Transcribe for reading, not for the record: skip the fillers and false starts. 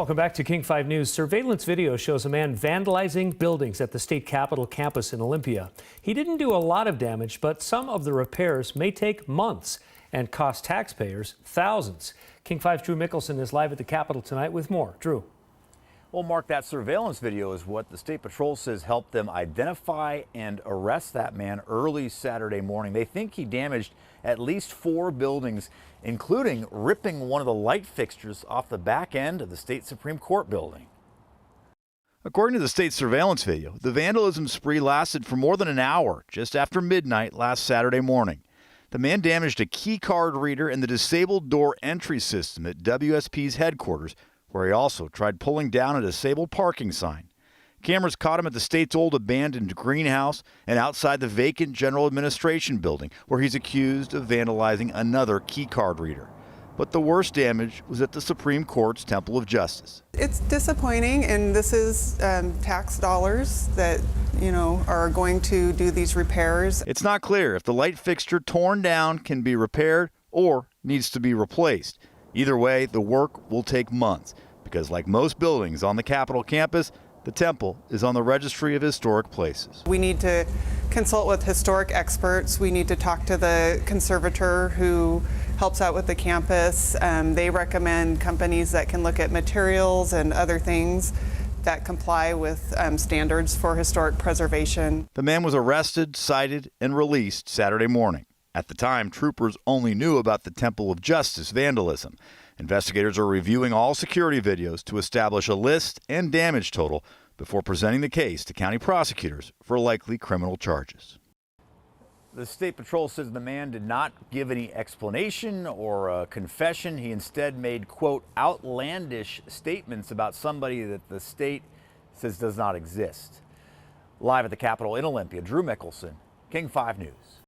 Welcome back to King 5 News. Surveillance video shows a man vandalizing buildings at the state capitol campus in Olympia. He didn't do a lot of damage, but some of the repairs may take months and cost taxpayers thousands. King 5's Drew Mickelson is live at the Capitol tonight with more. Drew. Well, Mark, that surveillance video is what the State Patrol says helped them identify and arrest that man early Saturday morning. They think he damaged at least 4 buildings, including ripping one of the light fixtures off the back end of the state Supreme Court building. According to the state surveillance video, the vandalism spree lasted for more than an hour just after midnight last Saturday morning. The man damaged a key card reader and the disabled door entry system at WSP's headquarters, where he also tried pulling down a disabled parking sign. Cameras caught him at the state's old abandoned greenhouse and outside the vacant General Administration building, where he's accused of vandalizing another key card reader. But the worst damage was at the Supreme Court's Temple of Justice. It's disappointing, and this is tax dollars that, are going to do these repairs. It's not clear if the light fixture torn down can be repaired or needs to be replaced. Either way, the work will take months because, like most buildings on the Capitol campus, the temple is on the Registry of Historic Places. We need to consult with historic experts. We need to talk to the conservator who helps out with the campus. They recommend companies that can look at materials and other things that comply with standards for historic preservation. The man was arrested, cited, and released Saturday morning. At the time, troopers only knew about the Temple of Justice vandalism. Investigators are reviewing all security videos to establish a list and damage total before presenting the case to county prosecutors for likely criminal charges. The State Patrol says the man did not give any explanation or a confession. He instead made, quote, outlandish statements about somebody that the state says does not exist. Live at the Capitol in Olympia, Drew Mickelson, King 5 News.